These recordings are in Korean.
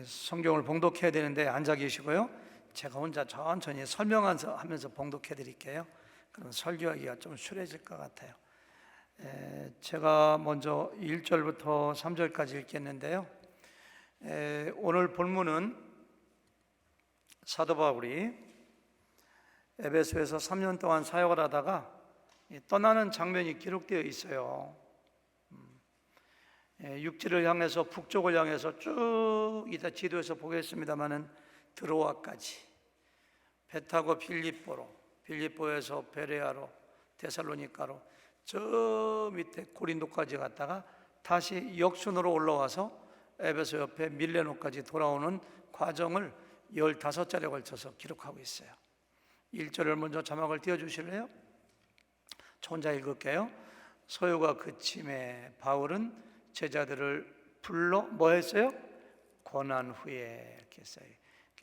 성경을 봉독해야 되는데 앉아 계시고요. 제가 혼자 천천히 설명하면서 봉독해 드릴게요. 그럼 설교하기가 좀 수월해질 것 같아요. 제가 먼저 1절부터 3절까지 읽겠는데요. 오늘 본문은 사도 바울이 에베소에서 3년 동안 사역을 하다가 떠나는 장면이 기록되어 있어요. 육지를 향해서 북쪽을 향해서 쭉 이따 지도에서 보겠습니다마는 드로아까지 배 타고 빌립보에서 베레아로 데살로니가로 저 밑에 고린도까지 갔다가 다시 역순으로 올라와서 에베소 옆에 밀레노까지 돌아오는 과정을 15자리에 걸쳐서 기록하고 있어요. 1절을 먼저 자막을 띄워주실래요? 저 혼자 읽을게요. 소요가 그침에 바울은 제자들을 불러 뭐 했어요? 고난 후에 이렇게 했어요.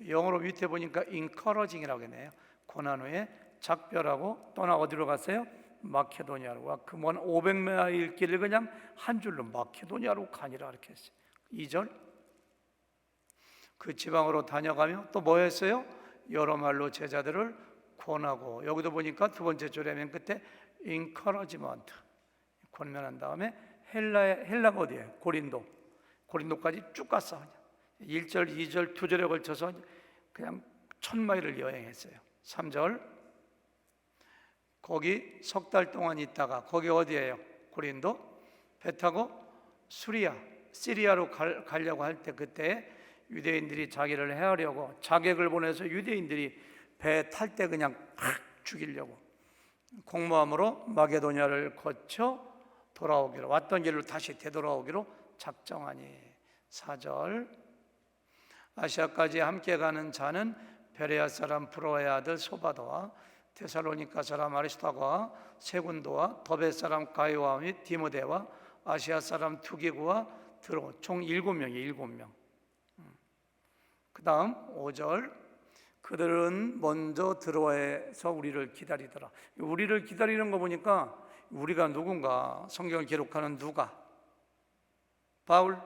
영어로 밑에 보니까 encouraging이라고 했네요. 고난 후에 작별하고 떠나 어디로 갔어요? 마케도니아로. 그 먼 500마일 길을 그냥 한 줄로 마케도니아로 가니라 이렇게 했어요. 2절 그 지방으로 다녀가며 또 뭐 했어요? 여러 말로 제자들을 권하고, 여기도 보니까 두 번째 줄에 맨 끝에 encouragement 권면한 다음에 헬라가 어디예요? 고린도까지 쭉 갔어. 1절, 2절, 2절에 걸쳐서 그냥 1000마일을 여행했어요. 3절 거기 석 달 동안 있다가, 거기 어디예요? 고린도. 배 타고 시리아로 가려고 할 때, 그때 유대인들이 자기를 해하려고 자객을 보내서 유대인들이 배 탈 때 그냥 팍 죽이려고 공모함으로 마게도니아를 거쳐 돌아오기로, 왔던 길로 다시 되돌아오기로 작정하니. 4절 아시아까지 함께 가는 자는 베레아 사람 브로의 아들 소바도와 데살로니가 사람 아리스타고와 세군도와 더베 사람 가이오와 및 디모데와 아시아 사람 투기고와 드로, 총 7명. 그 다음 5절 그들은 먼저 드로아에서 우리를 기다리더라. 우리를 기다리는 거 보니까 우리가 누군가, 성경을 기록하는 누가? 바울,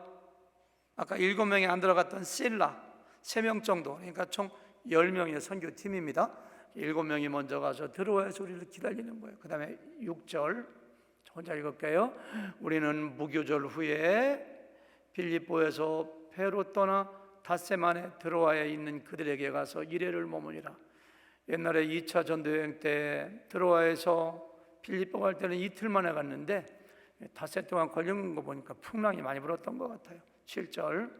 아까 7명이 안 들어갔던 실라 3명 정도, 그러니까 총 10명의 선교팀입니다. 7명이 먼저 가서 드로아에서 우리를 기다리는 거예요. 그 다음에 6절 혼자 읽을게요. 우리는 무교절 후에 빌립보에서 배로 떠나 닷새만에 드로아에 있는 그들에게 가서 이레를 머무니라. 옛날에 2차 전도여행 때 드로아에서 빌립보 갈 때는 이틀 만에 갔는데 닷새 동안 걸린 거 보니까 풍랑이 많이 불었던 것 같아요. 7절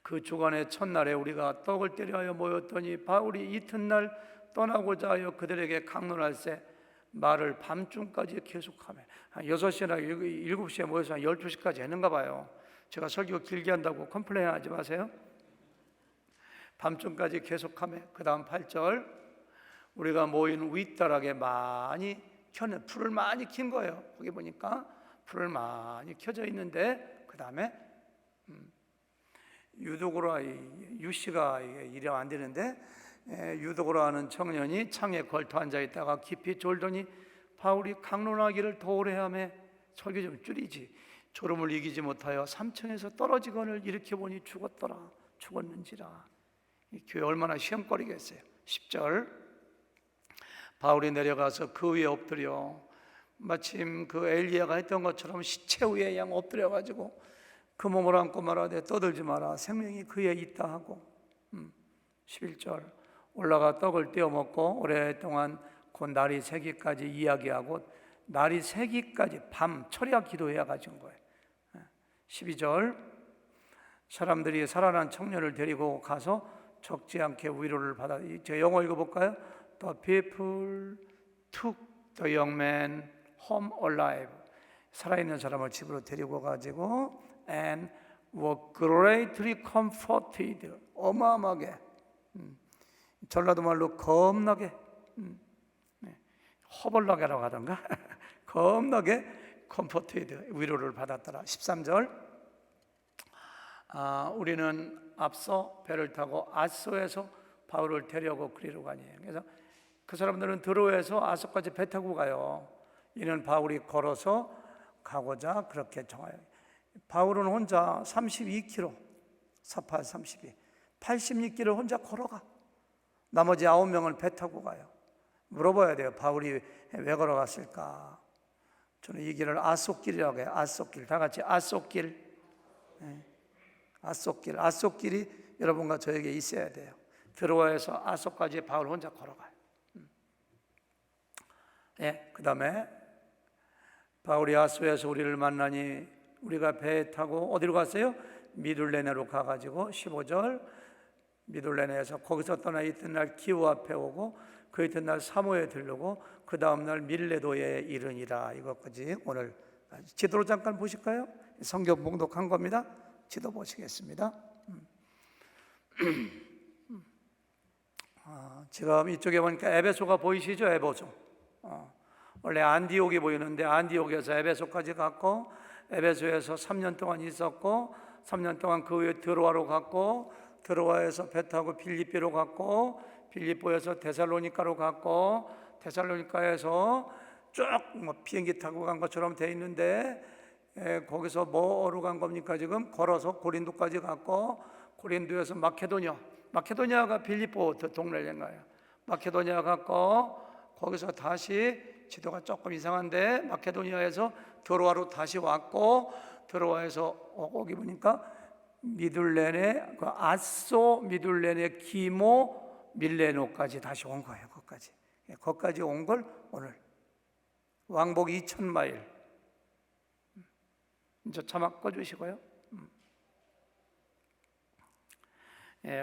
그 주간의 첫날에 우리가 떡을 때려하여 모였더니 바울이 이튿날 떠나고자 하여 그들에게 강론할새 말을 밤중까지 계속하며, 한 6시나 7시에 모여서 한 12시까지 했는가 봐요. 제가 설교 길게 한다고 컴플레인 하지 마세요. 밤중까지 계속하며. 그 다음 8절 우리가 모인 윗다락에 많이 켜는 불을 많이 킨 거예요. 거기 보니까 불을 많이 켜져 있는데, 그 다음에 유도고라, 유씨가 이래면 안 되는데, 유도고라 하는 청년이 창에 걸터 앉아 있다가 깊이 졸더니 바울이 강론하기를 더 오래 하며, 설교 좀 줄이지, 졸음을 이기지 못하여 3층에서 떨어지거늘 일으켜보니 죽었는지라. 이 교회 얼마나 시험거리겠어요. 10절 바울이 내려가서 그 위에 엎드려, 마침 그 엘리야가 했던 것처럼 시체 위에 양 엎드려가지고 그 몸을 안고 말하되 떠들지 마라, 생명이 그에 있다 하고. 11절 올라가 떡을 떼어 먹고 오랫동안 곧 날이 새기까지 이야기하고, 날이 새기까지 밤 철야 기도해야 가진 거예요. 12절 사람들이 살아난 청년을 데리고 가서 적지 않게 위로를 받아. 제 영어 읽어볼까요? The people took the young man home alive. 살아있는 사람을 집으로 데리고 가지고 and were greatly comforted. 어마어마하게, 전라도 말로 겁나게, 허벌나게라고 하던가 겁나게 comforted, 위로를 받았더라. 13절 우리는 앞서 배를 타고 아소에서 바울을 데려오고 그리로 가니. 그래서 그 사람들은 드로에서 아소까지 배 타고 가요. 이는 바울이 걸어서 가고자 그렇게 정하여. 바울은 혼자 32km 48, 32 80리길을 혼자 걸어가. 나머지 9명은 배 타고 가요. 물어봐야 돼요. 바울이 왜 걸어갔을까? 저는 이 길을 아속길이라고 해요. 아속길. 다 같이 아속길. 아속길. 아속길이 여러분과 저에게 있어야 돼요. 드로아에서 아속까지 바울 혼자 걸어가요. 그 다음에 바울이 아소에서 우리를 만나니 우리가 배에 타고 어디로 갔어요? 미둘레네로 가가지고 15절 미둘레네에서 거기서 떠나 이튿날 기후 앞에 오고 그 이튿날 사모에 들르고 그 다음날 밀레도에 이르니라. 이것까지 오늘 지도로 잠깐 보실까요? 성경 봉독한 겁니다. 지도 보시겠습니다. 지금 이쪽에 보니까 에베소가 보이시죠? 에베소. 원래 안디옥이 보이는데 안디옥에서 에베소까지 갔고 에베소에서 3년 동안 있었고 3년 동안 그 후에 드로아로 갔고 드로아에서 배 타고 빌립보로 갔고 빌립보에서 데살로니가로 갔고 데살로니가에서 쭉 비행기 타고 간 것처럼 돼 있는데 거기서 뭐로 간 겁니까? 지금 걸어서 고린도까지 갔고 고린도에서 마케도니아가 빌립보 동네인가요? 마케도니아 갔고 거기서 다시 지도가 조금 이상한데 마케도니아에서 드로아로 다시 왔고 드로아에서 거기 보니까 미둘레네 그 아소 미둘레네 기모 밀레노까지 다시 온 거예요. 거기까지 온 걸 오늘 왕복 2000마일. 이제 자막 꺼주시고요.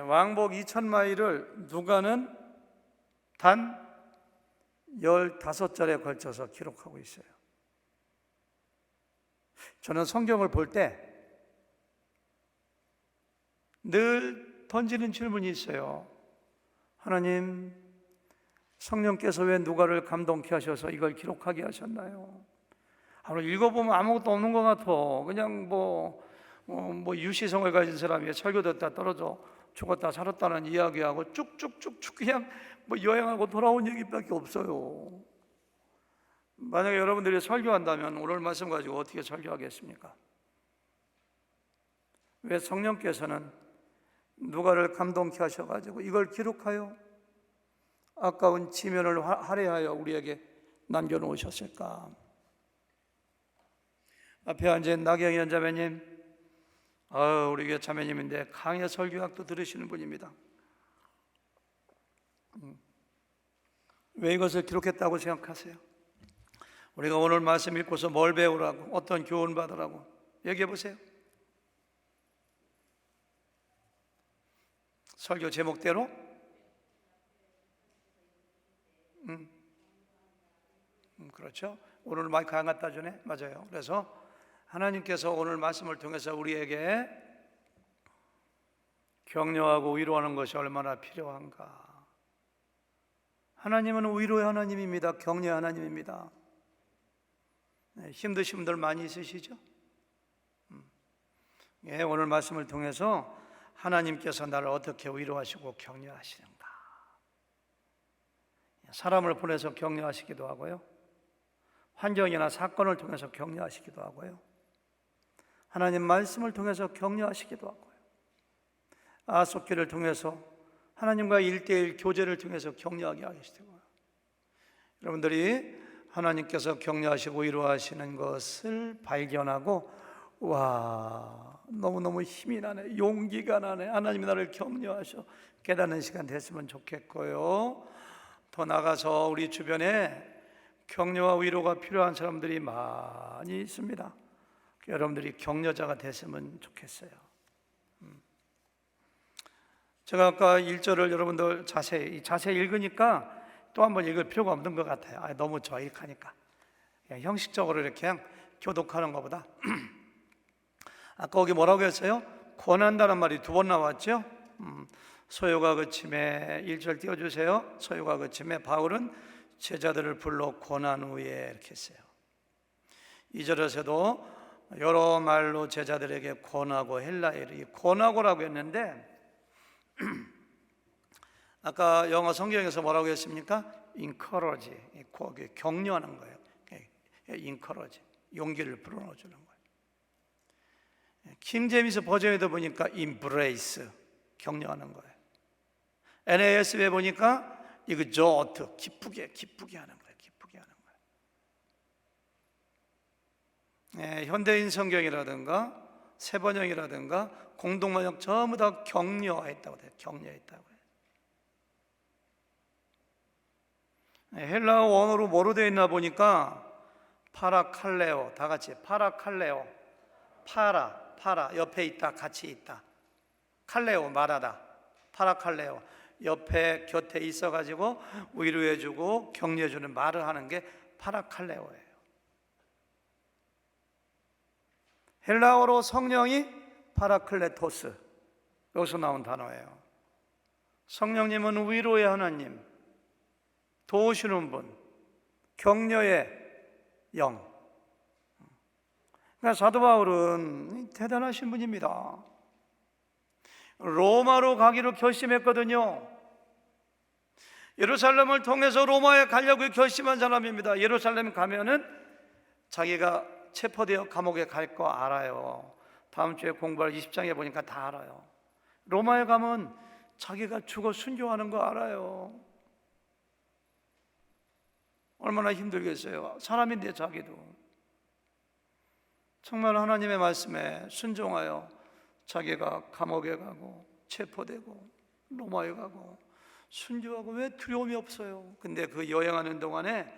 왕복 2000마일을 누가는 단 15절에 걸쳐서 기록하고 있어요. 저는 성경을 볼 때 늘 던지는 질문이 있어요. 하나님, 성령께서 왜 누가를 감동케 하셔서 이걸 기록하게 하셨나요? 읽어보면 아무것도 없는 것 같아. 그냥 유시성을 가진 사람이 설교 듣다 떨어져 죽었다 살았다는 이야기하고 쭉쭉쭉쭉 그냥 여행하고 돌아온 얘기밖에 없어요. 만약에 여러분들이 설교한다면 오늘 말씀 가지고 어떻게 설교하겠습니까? 왜 성령께서는 누가를 감동케 하셔가지고 이걸 기록하여 아까운 지면을 할애하여 우리에게 남겨놓으셨을까? 앞에 앉은 나경현 자매님, 우리 교회 자매님인데 강의 설교학도 들으시는 분입니다. 왜 이것을 기록했다고 생각하세요? 우리가 오늘 말씀 읽고서 뭘 배우라고, 어떤 교훈 받으라고 얘기해 보세요. 설교 제목대로? 그렇죠. 오늘 마이크 안 갖다 주네. 맞아요. 그래서 하나님께서 오늘 말씀을 통해서 우리에게 격려하고 위로하는 것이 얼마나 필요한가. 하나님은 위로의 하나님입니다. 격려의 하나님입니다. 힘드신 분들 많이 있으시죠? 오늘 말씀을 통해서 하나님께서 나를 어떻게 위로하시고 격려하시는가. 사람을 보내서 격려하시기도 하고요, 환경이나 사건을 통해서 격려하시기도 하고요, 하나님 말씀을 통해서 격려하시기도 하고요, 아속기를 통해서 하나님과 1:1 교제를 통해서 격려하게 하시고요. 여러분들이 하나님께서 격려하시고 위로하시는 것을 발견하고 와, 너무너무 힘이 나네, 용기가 나네, 하나님이 나를 격려하셔 깨닫는 시간 됐으면 좋겠고요. 더 나가서 우리 주변에 격려와 위로가 필요한 사람들이 많이 있습니다. 여러분들이 격려자가 됐으면 좋겠어요. 제가 아까 1절을 여러분들 자세히 읽으니까 또 한 번 읽을 필요가 없는 것 같아요. 너무 저익하니까 형식적으로 이렇게 그냥 교독하는 것보다 아까 거기 뭐라고 했어요? 권한다는 말이 2번 나왔죠? 소요가 그침에 1절 띄워주세요. 소요가 그침에 바울은 제자들을 불러 권한 후에 이렇게 했어요. 2절에서도 여러 말로 제자들에게 권하고 헬라어로 권하고라고 했는데 아까 영어 성경에서 뭐라고 했습니까? encourage, 격려하는 거예요. encourage, 용기를 불어넣어주는 거예요. 킹제임스 버전에도 보니까 embrace, 격려하는 거예요. NAS에 보니까 exalt, 기쁘게 하는 거예요. 기쁘게 하는 거예요. 현대인 성경이라든가 세번역이라든가 공동번역 전부 다 격려했다고 해요. 격려했다고 해요. 헬라어 원어로 뭐로 되어 있나 보니까 파라칼레오, 다 같이 파라칼레오, 파라 옆에 있다, 같이 있다. 칼레오, 말하다. 파라칼레오, 옆에 곁에 있어가지고 위로해주고 격려해주는 말을 하는 게 파라칼레오예요. 헬라어로 성령이 파라클레토스, 여기서 나온 단어예요. 성령님은 위로의 하나님, 도우시는 분, 격려의 영. 그러니까 사도 바울은 대단하신 분입니다. 로마로 가기로 결심했거든요. 예루살렘을 통해서 로마에 가려고 결심한 사람입니다. 예루살렘 가면은 자기가 체포되어 감옥에 갈 거 알아요. 다음 주에 공부할 20장에 보니까 다 알아요. 로마에 가면 자기가 죽어 순교하는 거 알아요. 얼마나 힘들겠어요. 사람인데 자기도 정말 하나님의 말씀에 순종하여 자기가 감옥에 가고 체포되고 로마에 가고 순교하고 왜 두려움이 없어요? 근데 그 여행하는 동안에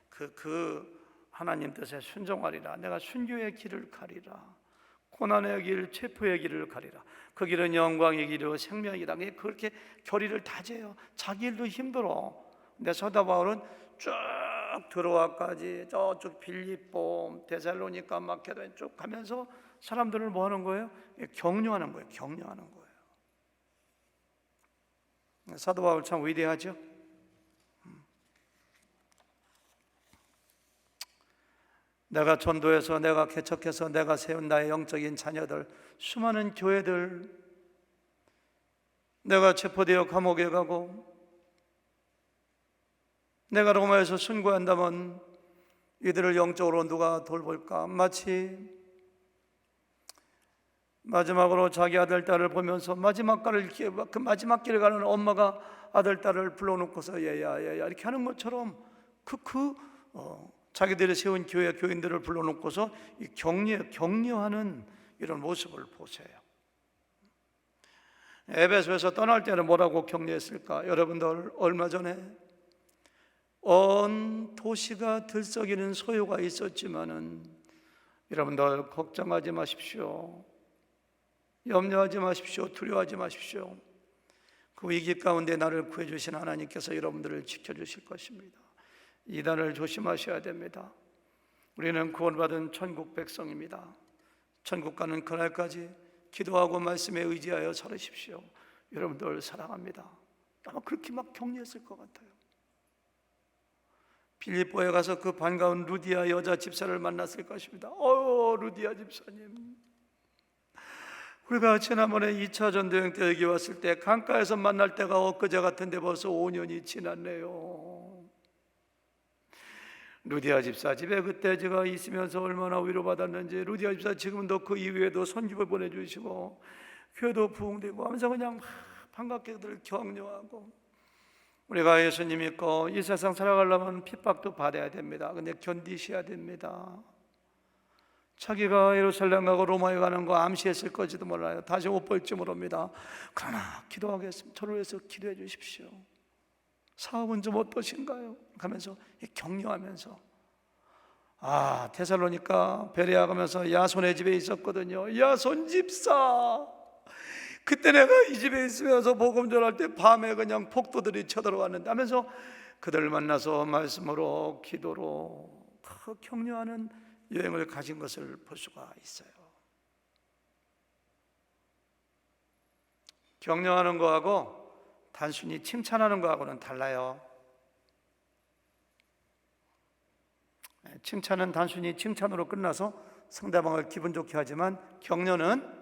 그 하나님 뜻에 순종하리라. 내가 순교의 길을 가리라. 고난의 길, 체포의 길을 가리라. 그 길은 영광의 길이요 생명이다. 그렇게 결의를 다져요. 자기 일도 힘들어. 근데 사도 바울은 쭉 드로아까지 저쪽 빌립보, 데살로니가, 마케도냐 쭉 가면서 사람들을 뭐 하는 거예요? 격려하는 거예요. 격려하는 거예요. 사도 바울 참 위대하죠. 내가 전도해서, 내가 개척해서, 내가 세운 나의 영적인 자녀들, 수많은 교회들, 내가 체포되어 감옥에 가고 내가 로마에서 순교한다면 이들을 영적으로 누가 돌볼까? 마치 마지막으로 자기 아들, 딸을 보면서 마지막 길을 가는 엄마가 아들, 딸을 불러놓고서 얘야 이렇게 하는 것처럼 자기들이 세운 교회 교인들을 불러놓고서 격려하는 이런 모습을 보세요. 에베소에서 떠날 때는 뭐라고 격려했을까? 여러분들 얼마 전에 온 도시가 들썩이는 소요가 있었지만은 여러분들 걱정하지 마십시오. 염려하지 마십시오. 두려워하지 마십시오. 그 위기 가운데 나를 구해주신 하나님께서 여러분들을 지켜주실 것입니다. 이단을 조심하셔야 됩니다. 우리는 구원받은 천국 백성입니다. 천국 가는 그날까지 기도하고 말씀에 의지하여 살으십시오. 여러분들 사랑합니다. 아마 그렇게 막 격려했을 것 같아요. 빌립보에 가서 그 반가운 루디아 여자 집사를 만났을 것입니다. 루디아 집사님, 우리가 지난번에 2차 전도행 때 여기 왔을 때 강가에서 만날 때가 엊그제 같은데 벌써 5년이 지났네요. 루디아 집사 집에 그때 제가 있으면서 얼마나 위로받았는지, 루디아 집사 지금도 그 이후에도 손집을 보내주시고 교회도 부흥되고 하면서 그냥 반갑게들 격려하고, 우리가 예수님 믿고 이 세상 살아가려면 핍박도 받아야 됩니다. 근데 견디셔야 됩니다. 자기가 예루살렘 가고 로마에 가는 거 암시했을 것지도 몰라요. 다시 못 볼지 모릅니다. 그러나 기도하겠습니다. 저를 위해서 기도해 주십시오. 사업은 좀 어떠신가요? 하면서 격려하면서, 데살로니가 베레아 가면서 야손의 집에 있었거든요. 야손 집사, 그때 내가 이 집에 있으면서 복음 전할 때 밤에 그냥 폭도들이 쳐들어왔는데 하면서 그들을 만나서 말씀으로 기도로 격려하는 여행을 가진 것을 볼 수가 있어요. 격려하는 거하고 단순히 칭찬하는 거하고는 달라요. 칭찬은 단순히 칭찬으로 끝나서 상대방을 기분 좋게 하지만, 격려는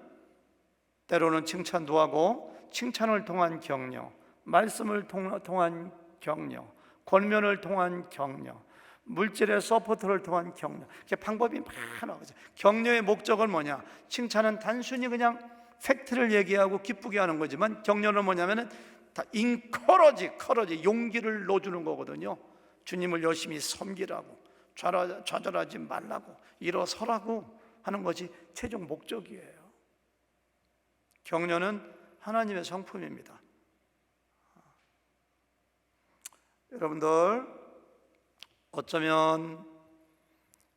때로는 칭찬도 하고 칭찬을 통한 격려, 말씀을 통한 격려, 권면을 통한 격려, 물질의 서포트를 통한 격려. 이렇게 방법이 많아. 격려의 목적은 뭐냐? 칭찬은 단순히 그냥 팩트를 얘기하고 기쁘게 하는 거지만, 격려는 뭐냐면은 다 커러지, 용기를 넣어주는 거거든요. 주님을 열심히 섬기라고, 좌절하지 말라고, 일어서라고 하는 것이 최종 목적이에요. 격려는 하나님의 성품입니다. 여러분들, 어쩌면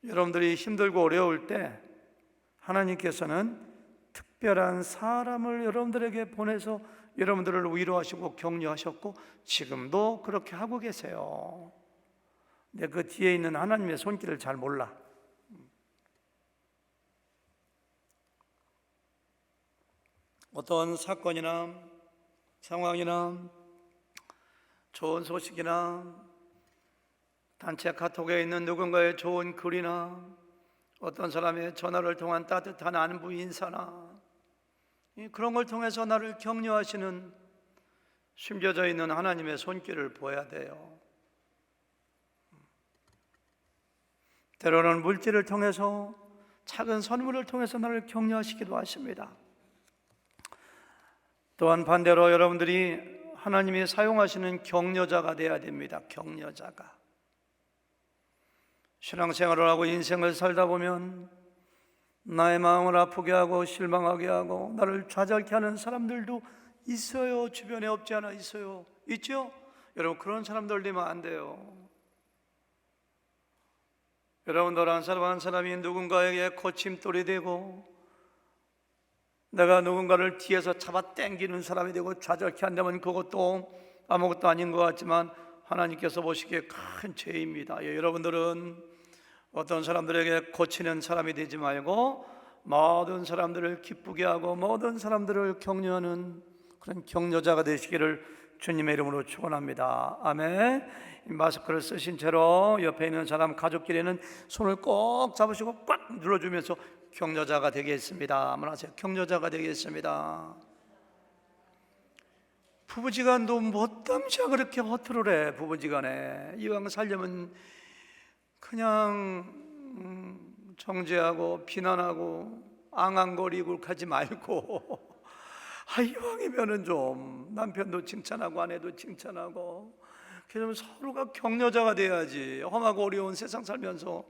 여러분들이 힘들고 어려울 때 하나님께서는 특별한 사람을 여러분들에게 보내서 여러분들을 위로하시고 격려하셨고, 지금도 그렇게 하고 계세요. 근데 그 뒤에 있는 하나님의 손길을 잘 몰라. 어떤 사건이나 상황이나 좋은 소식이나 단체 카톡에 있는 누군가의 좋은 글이나 어떤 사람의 전화를 통한 따뜻한 안부 인사나 그런 걸 통해서 나를 격려하시는 숨겨져 있는 하나님의 손길을 보아야 돼요. 때로는 물질을 통해서, 작은 선물을 통해서 나를 격려하시기도 하십니다. 또한 반대로 여러분들이 하나님이 사용하시는 격려자가 되어야 됩니다. 격려자가. 신앙생활을 하고 인생을 살다 보면 나의 마음을 아프게 하고 실망하게 하고 나를 좌절케 하는 사람들도 있어요. 주변에 없지 않아 있어요. 있죠? 여러분, 그런 사람들 되면 안 돼요. 여러분들 한 사람 한 사람이 누군가에게 거침돌이 되고, 내가 누군가를 뒤에서 잡아 당기는 사람이 되고 좌절케 한다면 그것도 아무것도 아닌 것 같지만 하나님께서 보시기에 큰 죄입니다. 여러분들은 어떤 사람들에게 거치는 사람이 되지 말고 모든 사람들을 기쁘게 하고 모든 사람들을 격려하는 그런 격려자가 되시기를 주님의 이름으로 축원합니다. 아멘. 마스크를 쓰신 채로 옆에 있는 사람, 가족끼리는 손을 꼭 잡으시고 꽉 눌러주면서 격려자가 되겠습니다. 한번 하세요. 격려자가 되겠습니다. 부부지간도 못담시야 그렇게 허투루 해. 부부지간에 이왕 살려면 그냥 정죄하고 비난하고 앙앙거리고 가지 말고 이왕이면은 좀 남편도 칭찬하고 아내도 칭찬하고, 그러면 서로가 격려자가 돼야지. 험하고 어려운 세상 살면서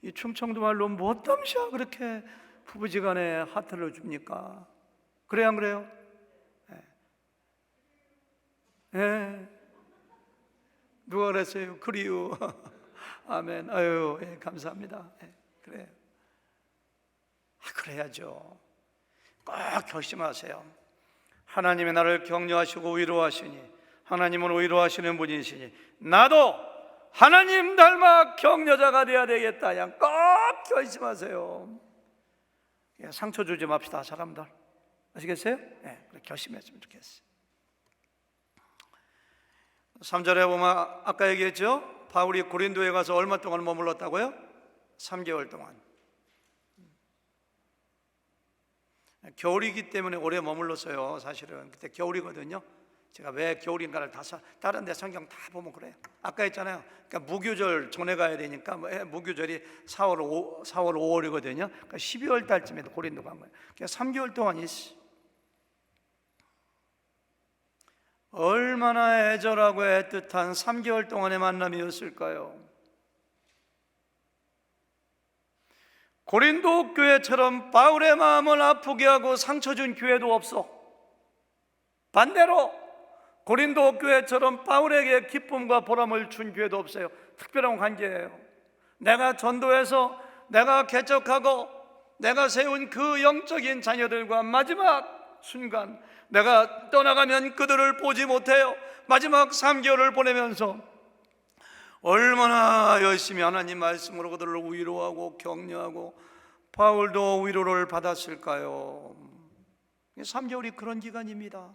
이 충청도 말로 못담시야 그렇게 부부지간에 하트를 줍니까? 그래요, 안 그래요? 예. 누가 그랬어요? 그리요. 아멘. 아유, 예, 감사합니다. 예, 그래요. 그래야죠. 꼭 결심하세요. 하나님이 나를 격려하시고 위로하시니, 하나님은 위로하시는 분이시니 나도 하나님 닮아 격려자가 되어야 되겠다. 그냥 꼭 결심하세요. 상처 주지 맙시다, 사람들. 아시겠어요? 네, 그렇게 결심했으면 좋겠어요. 3절에 보면 아까 얘기했죠? 바울이 고린도에 가서 얼마 동안 머물렀다고요? 3개월 동안. 겨울이기 때문에 오래 머물렀어요. 사실은 그때 겨울이거든요. 제가 왜 겨울인가를 다른 데 성경 다 보면 그래요. 아까 했잖아요. 그러니까 무교절 전에 가야 되니까 무교절이 4월 5월이거든요. 그러니까 12월 달쯤에 고린도 간 거예요. 그러니까 3개월 동안 있어. 얼마나 애절하고 애틋한 3개월 동안의 만남이었을까요? 고린도 교회처럼 바울의 마음을 아프게 하고 상처 준 교회도 없어. 반대로 고린도 교회처럼 바울에게 기쁨과 보람을 준 교회도 없어요. 특별한 관계예요. 내가 전도해서 내가 개척하고 내가 세운 그 영적인 자녀들과 마지막 순간, 내가 떠나가면 그들을 보지 못해요. 마지막 3개월을 보내면서 얼마나 열심히 하나님 말씀으로 그들을 위로하고 격려하고 바울도 위로를 받았을까요? 3개월이 그런 기간입니다.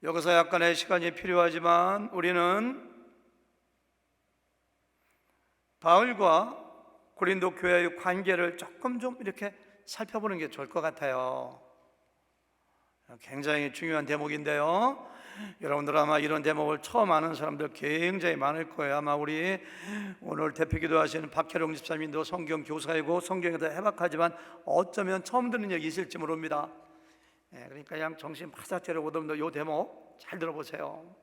여기서 약간의 시간이 필요하지만 우리는 바울과 고린도 교회의 관계를 조금 좀 이렇게 살펴보는 게 좋을 것 같아요. 굉장히 중요한 대목인데요. 여러분들 아마 이런 대목을 처음 아는 사람들 굉장히 많을 거예요. 아마 우리 오늘 대표기도 하시는 박혜룡 집사님도 성경 교사이고 성경에 더 해박하지만 어쩌면 처음 듣는 얘기 있을지 모릅니다. 그러니까 그냥 정신 바짝 차리고 이 대목 잘 들어보세요.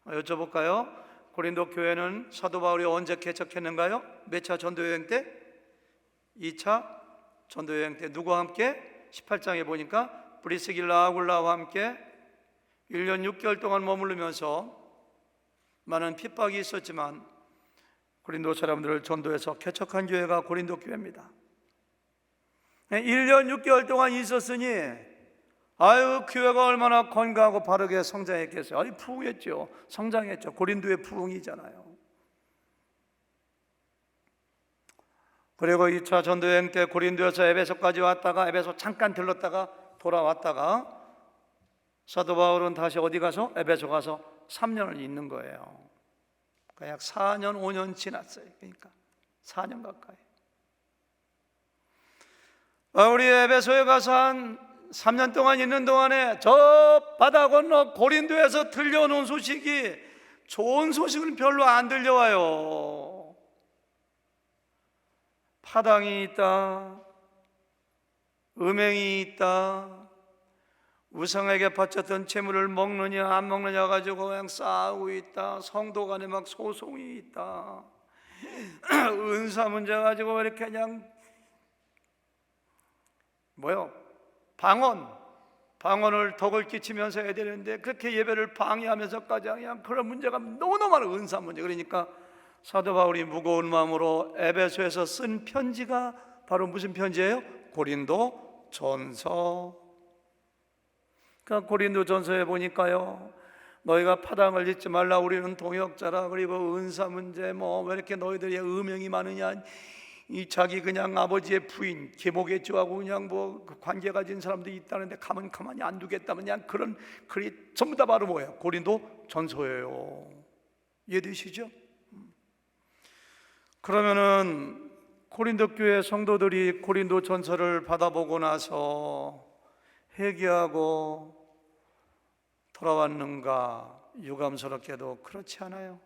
여쭤볼까요? 고린도 교회는 사도 바울이 언제 개척했는가요? 몇 차 전도여행 때? 2차 전도여행 때. 누구와 함께? 18장에 보니까 브리스길라 아굴라와 함께 1년 6개월 동안 머무르면서 많은 핍박이 있었지만 고린도 사람들을 전도해서 개척한 교회가 고린도 교회입니다. 1년 6개월 동안 있었으니 교회가 얼마나 건강하고 바르게 성장했겠어요. 부흥했죠. 성장했죠. 고린도의 부흥이잖아요. 그리고 2차 전도여행 때 고린도에서 에베소까지 왔다가 에베소 잠깐 들렀다가 돌아왔다가 사도 바울은 다시 어디 가서? 에베소 가서 3년을 있는 거예요. 그러니까 약 4년 5년 지났어요. 그러니까 4년 가까이. 우리 에베소에 가서 한 3년 동안 있는 동안에 저 바다 건너 고린도에서 들려오는 소식이 좋은 소식은 별로 안 들려와요. 파당이 있다, 음행이 있다, 우상에게 바쳤던 재물을 먹느냐 안 먹느냐 가지고 그냥 싸우고 있다, 성도 간에 막 소송이 있다, 은사 문제 가지고 이렇게 그냥 방언을 덕을 끼치면서 해야 되는데 그렇게 예배를 방해하면서까지 그냥 그런 문제가 너무너무 많은 은사 문제. 그러니까 사도 바울이 무거운 마음으로 에베소에서 쓴 편지가 바로 무슨 편지예요? 고린도 전서. 그러니까 고린도 전서에 보니까요, 너희가 파당을 짓지 말라, 우리는 동역자라, 그리고 은사 문제 왜 이렇게 너희들이 음행이 많으냐, 이 자기 그냥 아버지의 부인 계모겠죠하고 그냥 관계 가진 사람들이 있다는데 가만히 안 두겠다면 그냥 그런 글이 전부 다 바로 뭐예요? 고린도 전서예요. 이해되시죠? 그러면은 고린도 교회 성도들이 고린도 전서를 받아보고 나서 회개하고 돌아왔는가? 유감스럽게도 그렇지 않아요.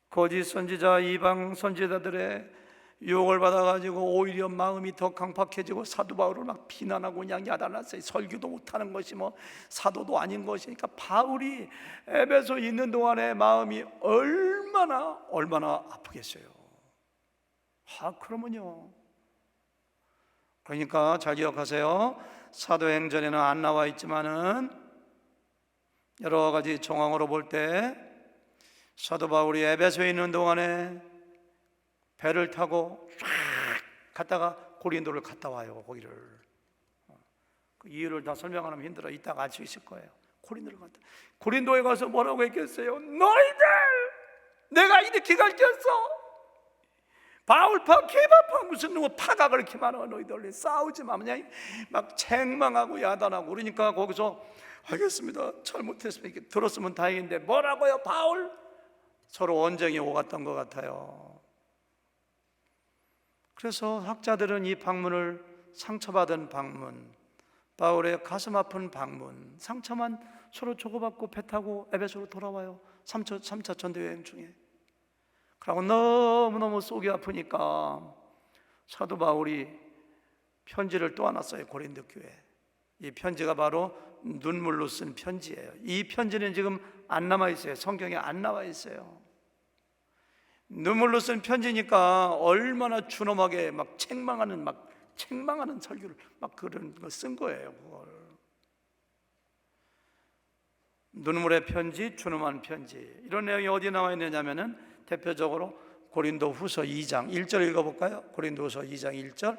거짓 선지자, 이방 선지자들의 유혹을 받아가지고 오히려 마음이 더 강팍해지고 사도 바울을 막 비난하고 그냥 야단했어요. 설교도 못하는 것이 사도도 아닌 것이니까. 바울이 에베소 있는 동안에 마음이 얼마나 아프겠어요. 그러면요, 그러니까 잘 기억하세요. 사도행전에는 안 나와 있지만은 여러 가지 정황으로 볼 때 사도 바울이 에베소에 있는 동안에 배를 타고 쫙 갔다가 고린도를 갔다 와요. 거기를 그 이유를 다 설명하면 힘들어. 이따가 알 수 있을 거예요. 고린도에 가서 뭐라고 했겠어요? 너희들 내가 이렇게 가르쳤어. 바울파 개바파 무슨 파가 그렇게 많아. 너희들 싸우지 마. 그냥 막 책망하고 야단하고. 그러니까 거기서 알겠습니다, 잘못했으면 이렇게 들었으면 다행인데 뭐라고요? 바울? 서로 언쟁이 오갔던 것 같아요. 그래서 학자들은 이 방문을 상처받은 방문, 바울의 가슴 아픈 방문, 상처만 서로 주고받고 배 타고 에베소로 돌아와요. 3차 전도여행 중에. 그러고 너무너무 속이 아프니까 사도 바울이 편지를 또 하나 써요. 고린도 교회. 이 편지가 바로 눈물로 쓴 편지예요. 이 편지는 지금 안 남아 있어요. 성경에 안 나와 있어요. 눈물로 쓴 편지니까 얼마나 준엄하게 책망하는 설교를 그런 거 쓴 거예요. 그걸. 눈물의 편지, 준엄한 편지. 이런 내용이 어디 나와 있느냐면은 대표적으로 고린도 후서 2장 1절 읽어볼까요? 고린도 후서 2장 1절.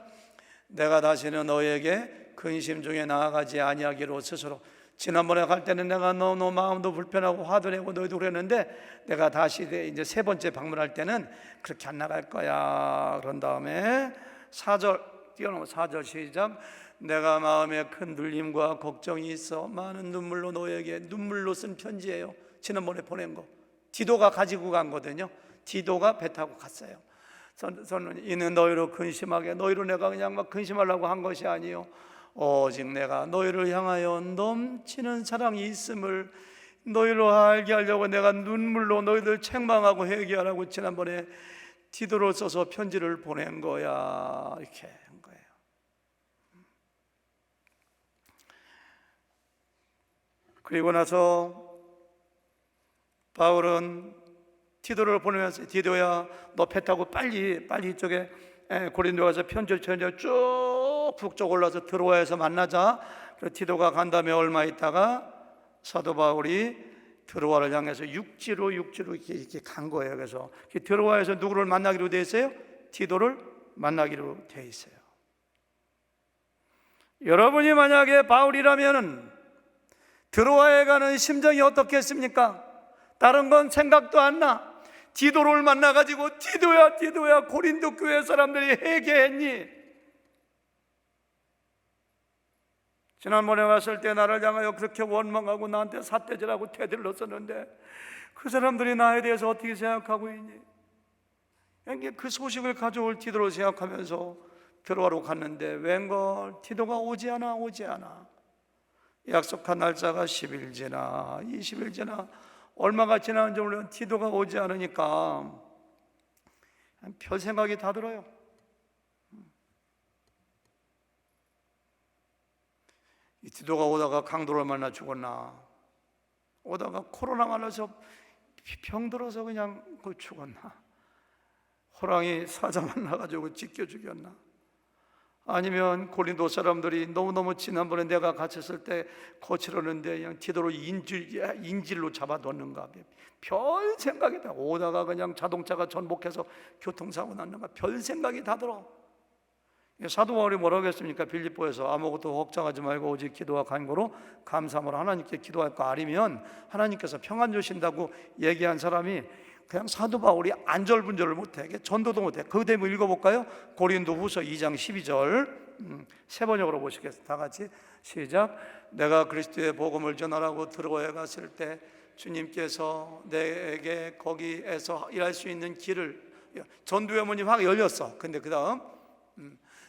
내가 다시는 너에게 근심 중에 나아가지 아니하기로 스스로. 지난번에 갈 때는 내가 너무 마음도 불편하고 화도 내고 너희도 그랬는데 내가 다시 이제 세 번째 방문할 때는 그렇게 안 나갈 거야. 그런 다음에 4절 뛰어넘어 4절 시작. 내가 마음에 큰 눌림과 걱정이 있어 많은 눈물로 너에게. 눈물로 쓴 편지예요. 지난번에 보낸 거 디도가 가지고 간 거거든요. 디도가 배 타고 갔어요. 저는 이는 너희로 근심하게, 너희로 내가 그냥 근심하려고 한 것이 아니요 오직 내가 너희를 향하여 넘치는 사랑이 있음을 너희로 알게 하려고 내가 눈물로 너희들 책망하고 회개하라고 지난번에 디도를 써서 편지를 보낸 거야. 이렇게 한 거예요. 그리고 나서 바울은 디도를 보내면서 디도야 너 배 타고 빨리 이쪽에 고린도 가서 편지를 쭉 북쪽 올라서 드로아에서 만나자. 그래서 디도가 간 다음에 얼마 있다가 사도 바울이 드로아를 향해서 육지로 이렇게 간 거예요. 그래서 드로아에서 누구를 만나기로 돼 있어요? 디도를 만나기로 돼 있어요. 여러분이 만약에 바울이라면은 드로아에 가는 심정이 어떻겠습니까? 다른 건 생각도 안 나. 디도를 만나가지고 디도야 고린도 교회 사람들이 회개했니? 지난번에 왔을 때 나를 향하여 그렇게 원망하고 나한테 삿대질하고 대들렀었는데 그 사람들이 나에 대해서 어떻게 생각하고 있니? 그 소식을 가져올 디도를 생각하면서 드로아로 갔는데 웬걸 디도가 오지 않아. 약속한 날짜가 10일 지나 20일 지나 얼마가 지나는지 모르는 디도가 오지 않으니까 별 생각이 다 들어요. 이 디도가 오다가 강도를 만나 죽었나? 오다가 코로나 만나서 병들어서 그냥 죽었나? 호랑이 사자 만나가지고 찢겨 죽였나? 아니면 고린도 사람들이 너무너무 지난번에 내가 갇혔을 때 거칠었는데 그냥 디도로 인질로 잡아뒀는가? 별 생각이 다 오다가 그냥 자동차가 전복해서 교통사고 났는가? 별 생각이 다 들어. 사도 바울이 뭐라고 했습니까? 빌립보에서 아무것도 걱정하지 말고 오직 기도와 간구로 감사함으로 하나님께 기도할 거 아니면 하나님께서 평안 주신다고 얘기한 사람이 그냥 사도 바울이 안절분절을 못해, 전도도 못해. 그 대목 읽어볼까요? 고린도후서 2장 12절 세 번역으로 보시겠습니다. 다 같이 시작. 내가 그리스도의 복음을 전하라고 드로아에 갔을 때 주님께서 내게 거기에서 일할 수 있는 길을 전도의 문이 확 열렸어. 근데 그 다음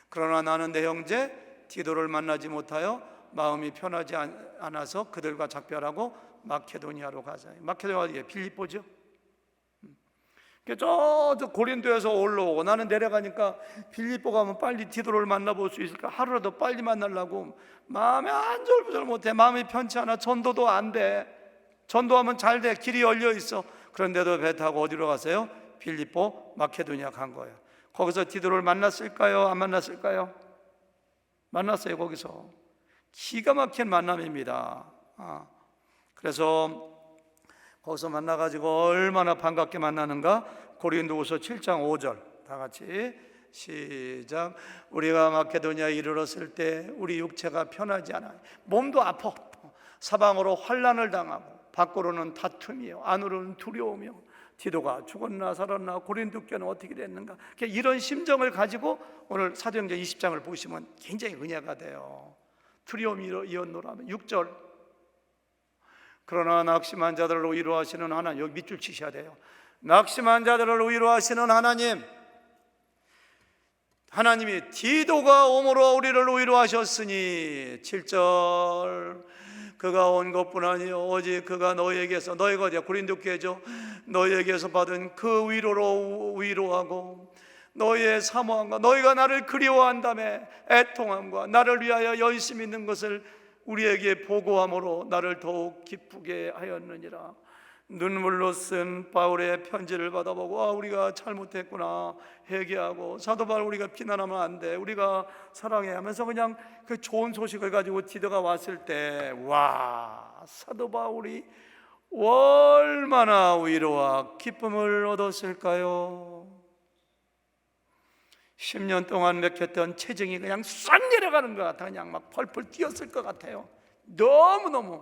그러나 나는 내 형제 디도를 만나지 못하여 마음이 편하지 않아서 그들과 작별하고 마케도니아로 가자. 마케도니아가 빌립보죠. 저 고린도에서 올라오고 나는 내려가니까 빌립보 가면 빨리 디도를 만나볼 수 있을까? 하루라도 빨리 만나려고 마음에 안절부절 못해. 마음이 편치 않아. 전도도 안 돼. 전도하면 잘 돼. 길이 열려 있어. 그런데도 배 타고 어디로 가세요? 빌립보 마케도니아 간 거예요. 거기서 디도를 만났을까요? 안 만났을까요? 만났어요. 거기서 기가 막힌 만남입니다. 그래서 거기서 만나가지고 얼마나 반갑게 만나는가? 고린도후서 7장 5절 다 같이 시작. 우리가 마케도니아에 이르렀을 때 우리 육체가 편하지 않아. 몸도 아파. 사방으로 환난을 당하고 밖으로는 다툼이요 안으로는 두려우며 디도가 죽었나 살았나 고린도 교회는 어떻게 됐는가. 이런 심정을 가지고 오늘 사도행전 20장을 보시면 굉장히 은혜가 돼요. 두려움이 이었노라면 6절 그러나 낙심한 자들을 위로하시는 하나님, 여기 밑줄 치셔야 돼요. 낙심한 자들을 위로하시는 하나님이 디도가 오므로 우리를 위로하셨으니 7절 그가 온 것뿐 아니요 오직 그가 너희에게서, 너희가 어디야? 고린도 교회죠. 너희에게서 받은 그 위로로 위로하고 너희의 사모함과 너희가 나를 그리워한다며 애통함과 나를 위하여 열심히 있는 것을 우리에게 보고함으로 나를 더욱 기쁘게 하였느니라. 눈물로 쓴 바울의 편지를 받아보고 우리가 잘못했구나 회개하고, 사도 바울 우리가 비난하면 안 돼, 우리가 사랑해 하면서 그냥 그 좋은 소식을 가지고 디도가 왔을 때 와, 사도 바울이 얼마나 위로와 기쁨을 얻었을까요? 10년 동안 맥혔던 체증이 그냥 싹 내려가는 것 같아. 그냥 막 펄펄 뛰었을 것 같아요. 너무너무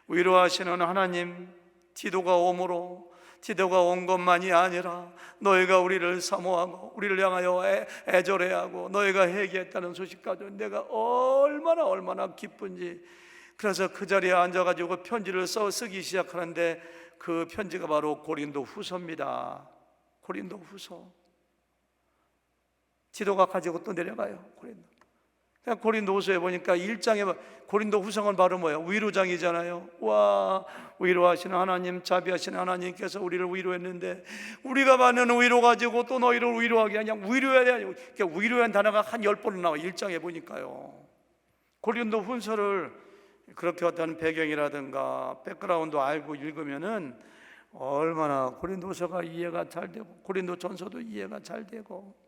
위로하시는 하나님, 디도가 오므로, 디도가 온 것만이 아니라 너희가 우리를 사모하고 우리를 향하여 애절해하고 너희가 회개했다는 소식까지 내가 얼마나 기쁜지. 그래서 그 자리에 앉아가지고 편지를 쓰기 시작하는데 그 편지가 바로 고린도 후서입니다. 고린도 후서. 디도가 가지고 또 내려가요. 고린도. 고린도후서에 보니까 1장에 고린도후서는 바로 뭐예요? 위로장이잖아요. 와, 위로하시는 하나님, 자비하시는 하나님께서 우리를 위로했는데 우리가 받는 위로 가지고 또 너희를 위로하게 하냐? 위로해야 돼. 그러니까 위로한 단어가 한 10번은 나와 1장에 보니까요. 고린도후서를 그렇게 어떤 배경이라든가 백그라운드 알고 읽으면은 얼마나 고린도서가 이해가 잘 되고 고린도전서도 이해가 잘 되고.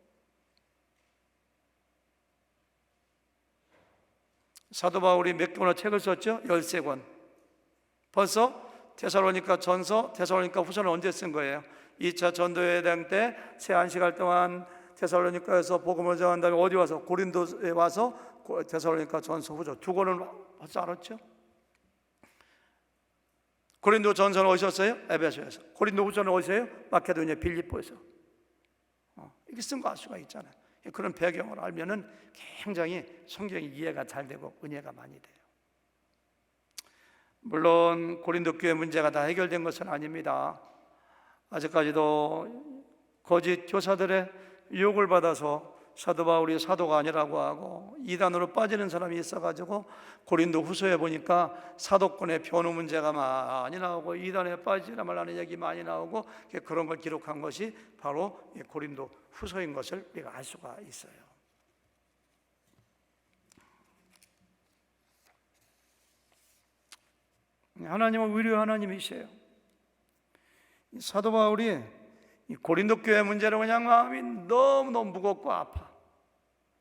사도 바울이 몇 권의 책을 썼죠? 13권. 벌써 데살로니가 전서, 데살로니가 후서는 언제 쓴 거예요? 2차 전도여행 때 새 안식할 동안 데살로니가에서 복음을 전한 다음에 어디 와서? 고린도에 와서 데살로니가 전서, 후서 두 권을 벌써 알았죠? 고린도 전서는 어디서 썼어요? 에베소에서. 고린도 후서는 어디서요? 마케도니아 빌립보에서. 이렇게 쓴 거 알 수가 있잖아요. 그런 배경을 알면은 굉장히 성경이 이해가 잘 되고 은혜가 많이 돼요. 물론 고린도 교회 문제가 다 해결된 것은 아닙니다. 아직까지도 거짓 교사들의 유혹을 받아서 사도 바울이 사도가 아니라고 하고 이단으로 빠지는 사람이 있어가지고 고린도 후서에 보니까 사도권의 변호 문제가 많이 나오고 이단에 빠지라 말라는 얘기 많이 나오고 그런 걸 기록한 것이 바로 고린도 후서인 것을 우리가 알 수가 있어요. 하나님은 위로의 하나님이세요. 사도 바울이 고린도 교회 문제로 그냥 마음이 너무너무 무겁고 아파.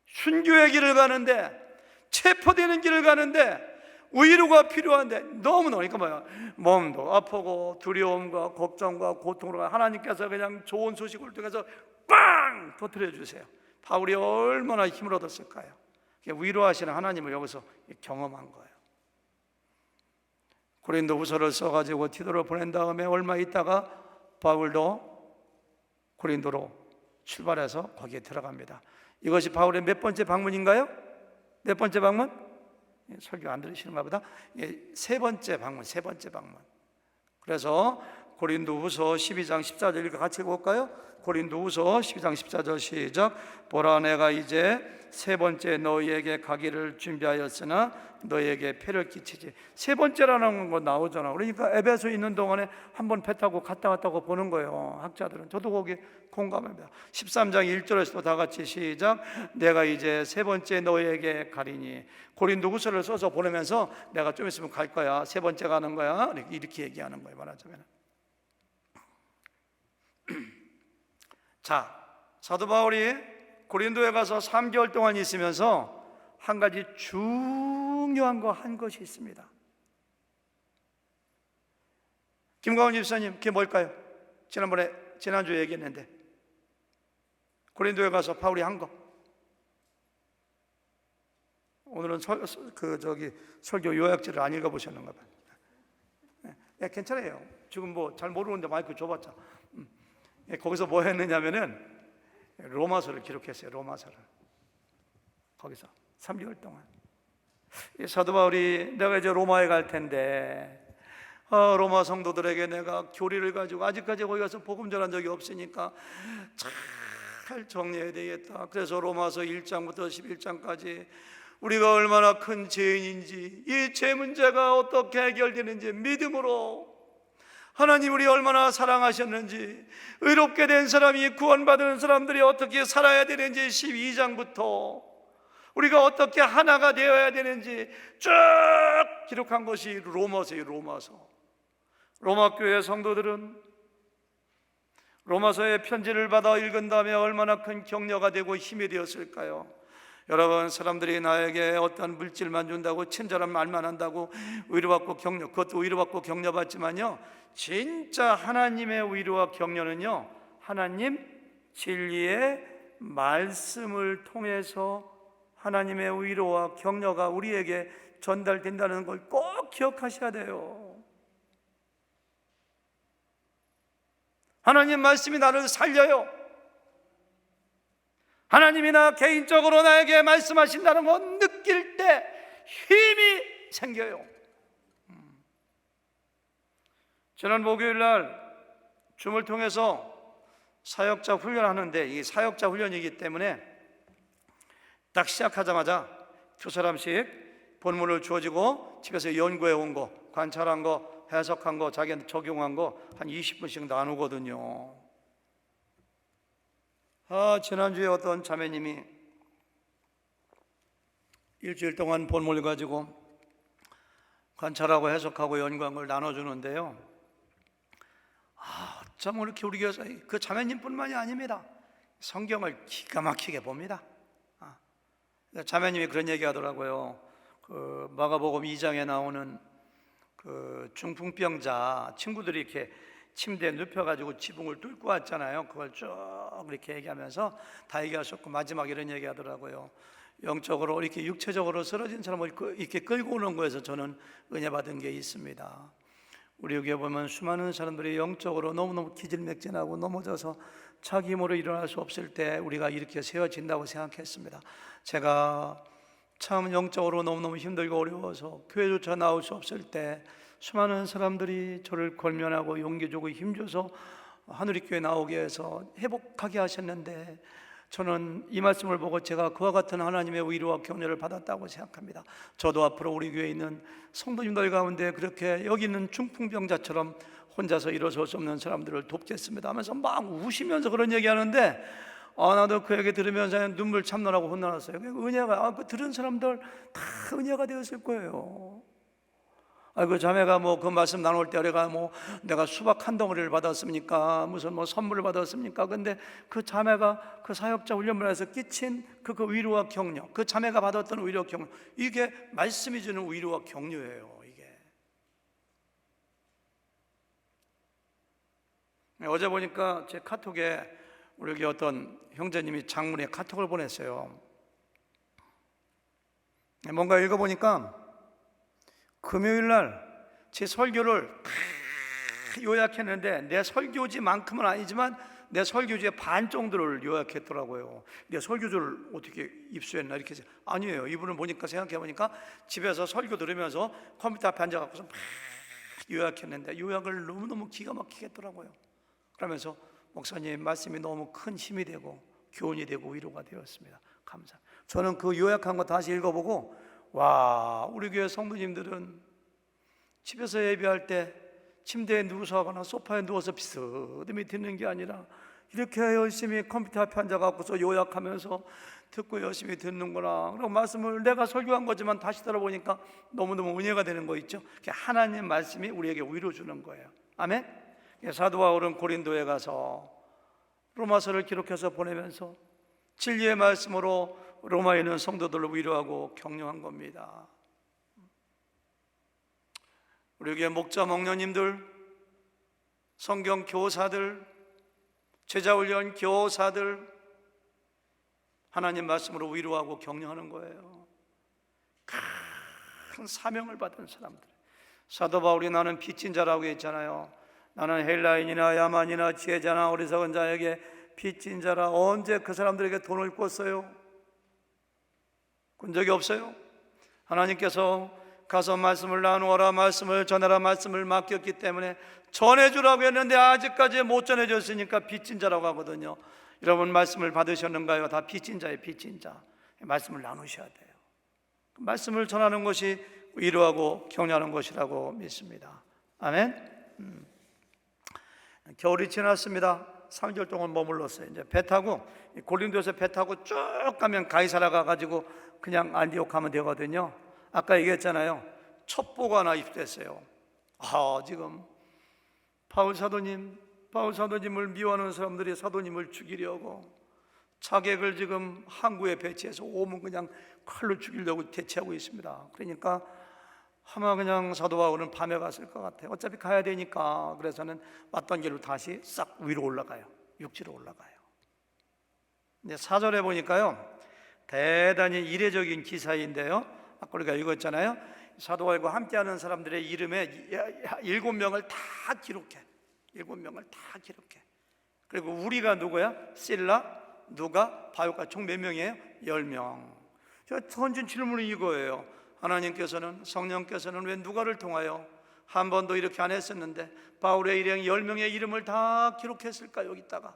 순교의 길을 가는데, 체포되는 길을 가는데 위로가 필요한데 너무너무, 그러니까 뭐야, 몸도 아프고 두려움과 걱정과 고통으로 하나님께서 그냥 좋은 소식을 통해서 빵 터뜨려 주세요. 바울이 얼마나 힘을 얻었을까요? 위로하시는 하나님을 여기서 경험한 거예요. 고린도 후서를 써가지고 디도를 보낸 다음에 얼마 있다가 바울도 고린도로 출발해서 거기에 들어갑니다. 이것이 바울의 몇 번째 방문인가요? 몇 번째 방문? 설교 안 들으시는가 보다. 세 번째 방문. 그래서 고린도후서 12장 14절 읽어 같이 읽어볼까요? 고린도후서 12장 14절 시작. 보라, 내가 이제 세 번째 너희에게 가기를 준비하였으나 너희에게 폐를 끼치지. 세 번째라는 거 나오잖아. 그러니까 에베소에 있는 동안에 한번 배 타고 갔다 왔다고 보는 거예요, 학자들은. 저도 거기 공감합니다. 13장 1절에서도 다 같이 시작. 내가 이제 세 번째 너희에게 가리니. 고린도후서를 써서 보내면서 내가 좀 있으면 갈 거야, 세 번째 가는 거야, 이렇게 얘기하는 거예요, 말하자면. 자, 사도 바울이 고린도에 가서 3개월 동안 있으면서 한 가지 중요한 거 한 것이 있습니다. 김광훈 집사님, 그게 뭘까요? 지난주에 얘기했는데 고린도에 가서 바울이 한 거. 오늘은 설교 요약지를 안 읽어보셨는가 봐요. 네, 괜찮아요. 지금 뭐 잘 모르는데 마이크 줘봤자. 거기서 뭐 했느냐면은 로마서를 기록했어요. 로마서를. 거기서 3개월 동안 사도 바울이 내가 이제 로마에 갈 텐데 로마 성도들에게 내가 교리를 가지고 아직까지 거기 가서 복음 전한 적이 없으니까 잘 정리해야 되겠다. 그래서 로마서 1장부터 11장까지 우리가 얼마나 큰 죄인인지, 이 죄 문제가 어떻게 해결되는지 믿음으로 하나님 우리 얼마나 사랑하셨는지, 의롭게 된 사람이 구원받은 사람들이 어떻게 살아야 되는지 12장부터 우리가 어떻게 하나가 되어야 되는지 쭉 기록한 것이 로마서예요. 로마서. 로마 교회 성도들은 로마서의 편지를 받아 읽은 다음에 얼마나 큰 격려가 되고 힘이 되었을까요? 여러분, 사람들이 나에게 어떤 물질만 준다고, 친절한 말만 한다고 위로받고 격려, 그것도 위로받고 격려받지만요, 진짜 하나님의 위로와 격려는요, 하나님 진리의 말씀을 통해서 하나님의 위로와 격려가 우리에게 전달된다는 걸 꼭 기억하셔야 돼요. 하나님 말씀이 나를 살려요. 하나님이 나 개인적으로 나에게 말씀하신다는 거 느낄 때 힘이 생겨요. 지난 목요일 날 줌을 통해서 사역자 훈련하는데, 이 사역자 훈련이기 때문에 딱 시작하자마자 두 사람씩 본문을 주어지고 집에서 연구해 온 거, 관찰한 거, 해석한 거, 자기한테 적용한 거 한 20분씩 나누거든요. 지난주에 어떤 자매님이 일주일 동안 본문을 가지고 관찰하고 해석하고 연구한 걸 나눠주는데요. 참 이렇게 우리 교회에서 그 자매님뿐만이 아닙니다. 성경을 기가 막히게 봅니다. 자매님이 그런 얘기 하더라고요. 그 마가복음 2장에 나오는 그 중풍병자 친구들이 이렇게 침대에 눕혀가지고 지붕을 뚫고 왔잖아요. 그걸 쭉 이렇게 얘기하면서 다 얘기하셨고 마지막에 이런 얘기 하더라고요. 영적으로 이렇게 육체적으로 쓰러진 사람을 이렇게 끌고 오는 거에서 저는 은혜 받은 게 있습니다. 우리 여기에 보면 수많은 사람들이 영적으로 너무너무 기질맥진하고 넘어져서 자기 힘으로 일어날 수 없을 때 우리가 이렇게 세워진다고 생각했습니다. 제가 참 영적으로 너무너무 힘들고 어려워서 교회조차 나올 수 없을 때 수많은 사람들이 저를 권면하고 용기 주고 힘줘서 하늘의교회 나오게 해서 회복하게 하셨는데, 저는 이 말씀을 보고 제가 그와 같은 하나님의 위로와 격려를 받았다고 생각합니다. 저도 앞으로 우리 교회에 있는 성도님들 가운데 그렇게 여기 있는 중풍병자처럼 혼자서 일어설 수 없는 사람들을 돕겠습니다 하면서 막 우시면서 그런 얘기하는데, 나도 그 얘기 들으면서 눈물 참느라고 혼나놨어요. 은혜가, 그 들은 사람들 다 은혜가 되었을 거예요. 그 자매가 그 말씀 나눌 때 내가 수박 한 덩어리를 받았습니까? 무슨 선물을 받았습니까? 근데 그 자매가 그 사역자 훈련문에서 끼친 그 위로와 격려, 그 자매가 받았던 위로와 격려, 이게 말씀이 주는 위로와 격려예요. 이게 어제 보니까 제 카톡에 우리 여기 어떤 형제님이 장문에 카톡을 보냈어요. 뭔가 읽어보니까 금요일 날 제 설교를 요약했는데 내 설교지만큼은 아니지만 내 설교지의 반 정도를 요약했더라고요. 내 설교지를 어떻게 입수했나 이렇게 아니에요. 이분을 보니까 생각해보니까 집에서 설교 들으면서 컴퓨터 앞에 앉아갖고서 막 요약했는데 요약을 너무너무 기가 막히게 했더라고요. 그러면서 목사님 말씀이 너무 큰 힘이 되고 교훈이 되고 위로가 되었습니다. 감사합니다. 저는 그 요약한 거 다시 읽어보고, 와, 우리 교회 성도님들은 집에서 예배할 때 침대에 누워서 하거나 소파에 누워서 비스듬히 듣는 게 아니라 이렇게 열심히 컴퓨터 앞에 앉아갖고서 요약하면서 듣고 열심히 듣는구나. 그리고 말씀을 내가 설교한 거지만 다시 들어보니까 너무너무 은혜가 되는 거 있죠. 하나님 말씀이 우리에게 위로 주는 거예요. 아멘. 사도 바울은 고린도에 가서 로마서를 기록해서 보내면서 진리의 말씀으로 로마에 있는 성도들을 위로하고 격려한 겁니다. 우리 교회 목자 목녀님들, 성경 교사들, 제자훈련 교사들, 하나님 말씀으로 위로하고 격려하는 거예요. 큰 사명을 받은 사람들. 사도 바울이 나는 빚진 자라고 했잖아요. 나는 헬라인이나 야만이나 지혜자나 어리석은 자에게 빚진 자라. 언제 그 사람들에게 돈을 꿨어요? 꾼 적이 없어요. 하나님께서 가서 말씀을 나누어라, 말씀을 전하라, 말씀을 맡겼기 때문에 전해주라고 했는데 아직까지 못 전해줬으니까 빚진 자라고 하거든요. 여러분 말씀을 받으셨는가요? 다 빚진 자예요. 빚진 자. 말씀을 나누셔야 돼요. 말씀을 전하는 것이 위로하고 격려하는 것이라고 믿습니다. 아멘. 겨울이 지났습니다. 3개월 동안 머물렀어요. 이제 배 타고 고린도에서 배 타고 쭉 가면 가이사랴 가가지고 그냥 안디옥 가면 되거든요. 아까 얘기했잖아요. 첩보가 하나 입수됐어요. 지금 바울 사도님을 미워하는 사람들이 사도님을 죽이려고 자객을 지금 항구에 배치해서 오면 그냥 칼로 죽이려고 대치하고 있습니다. 그러니까 아마 그냥 사도 바울은 밤에 갔을 것 같아요. 어차피 가야 되니까. 그래서는 왔던 길로 다시 싹 위로 올라가요. 육지로 올라가요. 근데 4절에 보니까요, 대단히 이례적인 기사인데요, 아까 우리가 읽었잖아요. 사도 바울과 함께하는 사람들의 이름에 7명을 다 기록해. 7명을 다 기록해. 그리고 우리가 누구야? 실라, 누가, 바울과 총 몇 명이에요? 10명. 제가 던진 질문이 이거예요. 하나님께서는, 성령께서는 왜 누가를 통하여 한 번도 이렇게 안 했었는데 바울의 일행 10명의 이름을 다 기록했을까? 여기다가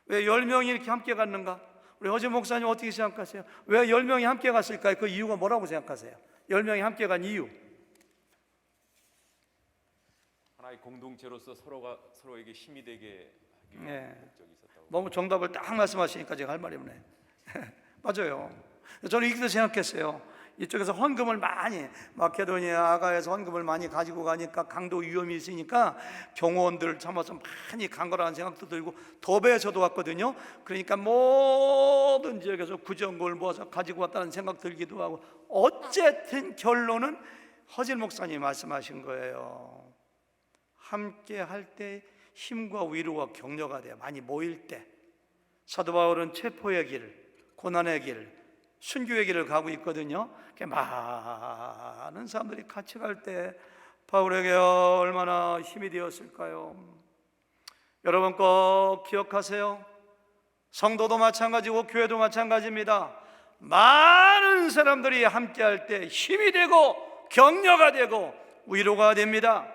왜 10명이 이렇게 함께 갔는가? 우리 허진 목사님 어떻게 생각하세요? 왜 10명이 함께 갔을까요? 그 이유가 뭐라고 생각하세요? 10명이 함께 간 이유. 하나의 공동체로서 서로에게 힘이 되게 하기 위한 목적이 있었다고. 너무 정답을 딱 말씀하시니까 제가 할 말이 없네. 맞아요. 저는 이렇게 생각했어요. 이쪽에서 헌금을 많이, 마케도니아 아가에서 헌금을 많이 가지고 가니까 강도 위험이 있으니까 경호원들 참아서 많이 간 거라는 생각도 들고, 도배에서도 왔거든요. 그러니까 모든 지역에서 구정골 모아서 가지고 왔다는 생각 들기도 하고, 어쨌든 결론은 허진 목사님이 말씀하신 거예요. 함께 할 때 힘과 위로와 격려가 돼요. 많이 모일 때. 사도 바울은 체포의 길, 고난의 길, 순교의 길을 가고 있거든요. 많은 사람들이 같이 갈 때 바울에게 얼마나 힘이 되었을까요? 여러분 꼭 기억하세요. 성도도 마찬가지고 교회도 마찬가지입니다. 많은 사람들이 함께 할 때 힘이 되고 격려가 되고 위로가 됩니다.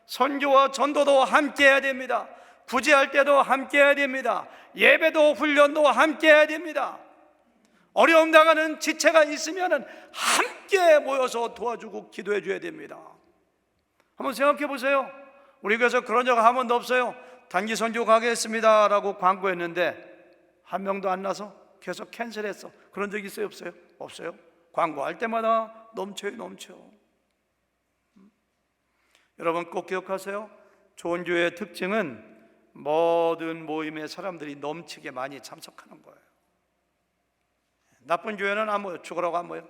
선교와 전도도 함께 해야 됩니다. 구제할 때도 함께 해야 됩니다. 예배도 훈련도 함께 해야 됩니다. 어려움 당하는 지체가 있으면 함께 모여서 도와주고 기도해 줘야 됩니다. 한번 생각해 보세요. 우리 교회에서 그런 적 한 번도 없어요. 단기 선교 가겠습니다 라고 광고했는데 한 명도 안 나서 계속 캔슬했어. 그런 적 있어요? 없어요? 없어요. 광고할 때마다 넘쳐. 여러분 꼭 기억하세요. 좋은 교회의 특징은 모든 모임에 사람들이 넘치게 많이 참석하는 거예요. 나쁜 교회는 안 모여. 죽으라고 안 모여.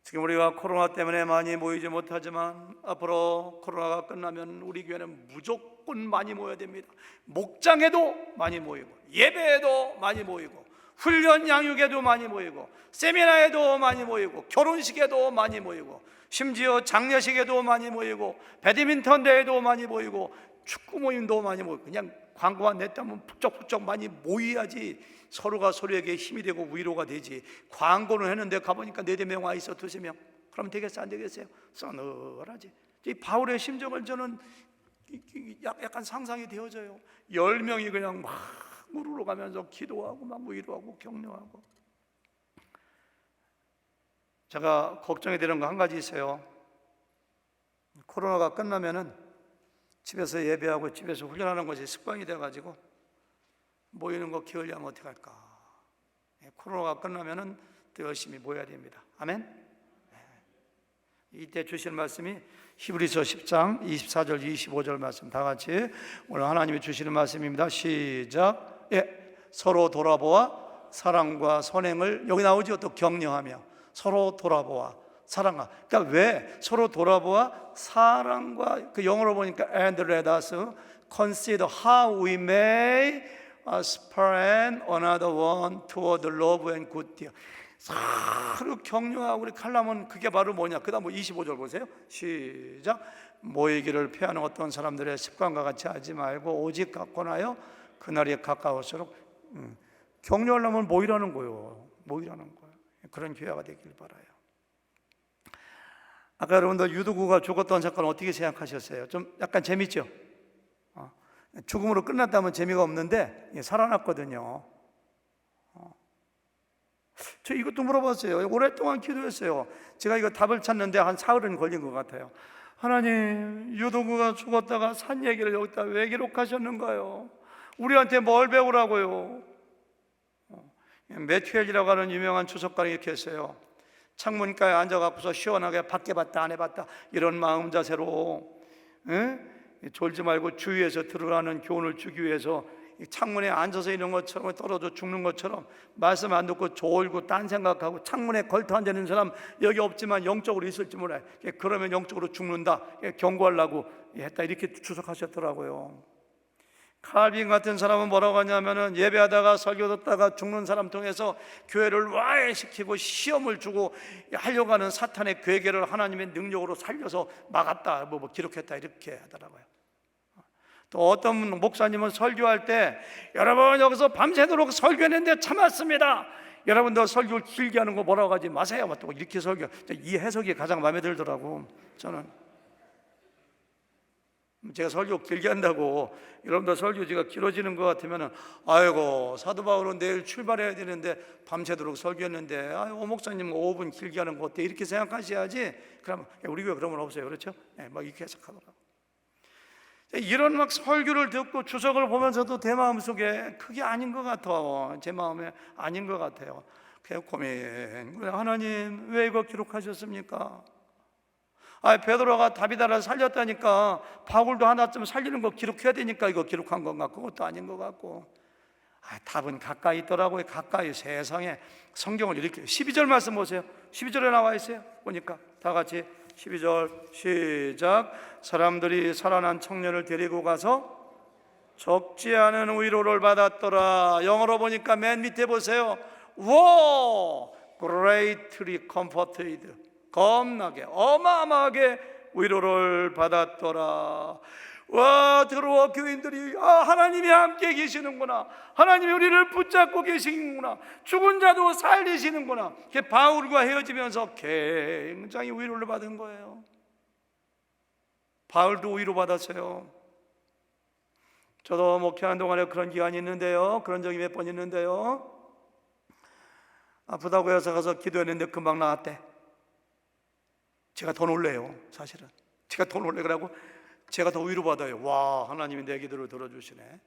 지금 우리가 코로나 때문에 많이 모이지 못하지만 앞으로 코로나가 끝나면 우리 교회는 무조건 많이 모여야 됩니다. 목장에도 많이 모이고, 예배에도 많이 모이고, 훈련 양육에도 많이 모이고, 세미나에도 많이 모이고, 결혼식에도 많이 모이고, 심지어 장례식에도 많이 모이고, 배드민턴 대회도 많이 모이고, 축구 모임도 많이 모이고, 그냥 광고만 냈다면 북적북적 많이 모여야지 서로가 서로에게 힘이 되고 위로가 되지. 광고는 했는데 가보니까 4명 와 있어, 2명. 그럼 되겠어요? 안 되겠어요? 서늘하지. 이 바울의 심정을 저는 약간 상상이 되어져요. 10명이 그냥 막 우르르 가면서 기도하고 막 위로하고 격려하고. 제가 걱정이 되는 거 한 가지 있어요. 코로나가 끝나면은 집에서 예배하고 집에서 훈련하는 것이 습관이 돼가지고 모이는 거 게을리하면 어떻게 할까? 코로나가 끝나면은 또 열심히 모여야 됩니다. 아멘. 이때 주신 말씀이 히브리서 10장 24절 25절 말씀 다 같이 오늘 하나님이 주시는 말씀입니다. 시작. 서로 돌아보아 사랑과 선행을, 여기 나오죠. 또 격려하며 서로 돌아보아 사랑하. 그러니까 왜 서로 돌아보아 사랑과, 그 영어로 보니까 and let us consider how we may spur another one toward love and good deed. 서로 격려하고 우리 칼라면 그게 바로 뭐냐? 그다음 25절 보세요. 시작. 모이기를 피하는 어떤 사람들의 습관과 같이 하지 말고 오직 갖고 나요 그날이 가까울수록 격려하려면 모이라는 거예요. 모이라는 거예요. 그런 교회가 되길 바라요. 아까 여러분들 유두구가 죽었던 사건 어떻게 생각하셨어요? 좀 약간 재밌죠? 죽음으로 끝났다면 재미가 없는데 살아났거든요. 저 이것도 물어봤어요. 오랫동안 기도했어요. 제가 이거 답을 찾는데 한 사흘은 걸린 것 같아요. 하나님, 유두구가 죽었다가 산 얘기를 여기다 왜 기록하셨는가요? 우리한테 뭘 배우라고요? 매튜엘이라고 하는 유명한 주석가는 이렇게 했어요. 창문가에 앉아갖고서 시원하게 밖에 봤다 안에 봤다 이런 마음 자세로 졸지 말고 주위에서 들으라는 교훈을 주기 위해서 창문에 앉아서 있는 것처럼 떨어져 죽는 것처럼 말씀 안 듣고 졸고 딴 생각하고 창문에 걸터 앉아 있는 사람 여기 없지만 영적으로 있을지 몰라요. 그러면 영적으로 죽는다 경고하려고 했다 이렇게 주석하셨더라고요. 칼빈 같은 사람은 뭐라고 하냐면은 예배하다가 설교 듣다가 죽는 사람 통해서 교회를 와해시키고 시험을 주고 하려고 하는 사탄의 괴계를 하나님의 능력으로 살려서 막았다 뭐 기록했다 이렇게 하더라고요. 또 어떤 목사님은 설교할 때 여러분 여기서 밤새도록 설교했는데 참았습니다. 여러분도 설교를 길게 하는 거 뭐라고 하지 마세요. 또 이렇게 설교. 이 해석이 가장 마음에 들더라고 저는. 제가 설교 길게 한다고 여러분들 설교지가 길어지는 것 같으면 아이고 사도 바울은 내일 출발해야 되는데 밤새도록 설교했는데 오 목사님 5분 길게 하는 거 어때? 이렇게 생각하셔야지. 그럼 우리 교회 그런 건 없어요. 그렇죠? 막 이렇게 해석하더라고요. 이런 막 설교를 듣고 주석을 보면서도 내 마음속에 그게 아닌 것 같아. 제 마음에 아닌 것 같아요. 그냥 고민. 하나님 왜 이거 기록하셨습니까? 베드로가 다비다를 살렸다니까 바울도 하나쯤 살리는 거 기록해야 되니까 이거 기록한 건가? 그것도 아닌 것 같고. 답은 가까이 있더라고요. 가까이. 세상에 성경을 이렇게 12절 말씀 보세요. 12절에 나와 있어요. 보니까 다 같이 12절 시작. 사람들이 살아난 청년을 데리고 가서 적지 않은 위로를 받았더라. 영어로 보니까 맨 밑에 보세요. Wow, greatly comforted. 겁나게 어마어마하게 위로를 받았더라. 와, 들어와 교인들이 하나님이 함께 계시는구나. 하나님이 우리를 붙잡고 계시는구나. 죽은 자도 살리시는구나. 바울과 헤어지면서 굉장히 위로를 받은 거예요. 바울도 위로받았어요. 저도 목회하는 동안에 그런 기간이 있는데요, 그런 적이 몇 번 있는데요, 아프다고 해서 가서 기도했는데 금방 나았대. 제가 더 놀래요. 사실은 제가 더 놀래더라고. 제가 더 위로받아요. 와, 하나님이 내 기도를 들어주시네.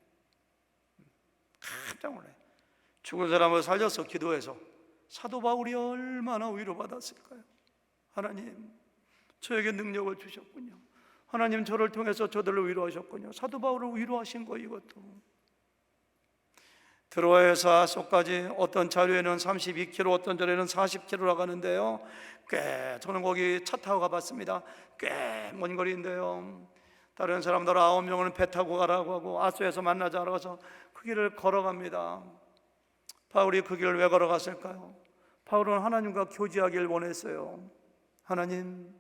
깜짝 놀라요. 죽은 사람을 살려서 기도해서. 사도 바울이 얼마나 위로받았을까요? 하나님 저에게 능력을 주셨군요. 하나님 저를 통해서 저들을 위로하셨군요. 사도 바울을 위로하신 거. 이것도 드로아에서 아소까지 어떤 자료에는 32km, 어떤 자료에는 40km라고 하는데요, 저는 거기 차 타고 가봤습니다. 꽤 먼 거리인데요, 다른 사람들 9명은 배 타고 가라고 하고 아소에서 만나자라고 해서 그 길을 걸어갑니다. 바울이 그 길을 왜 걸어갔을까요? 바울은 하나님과 교제하길 원했어요. 하나님,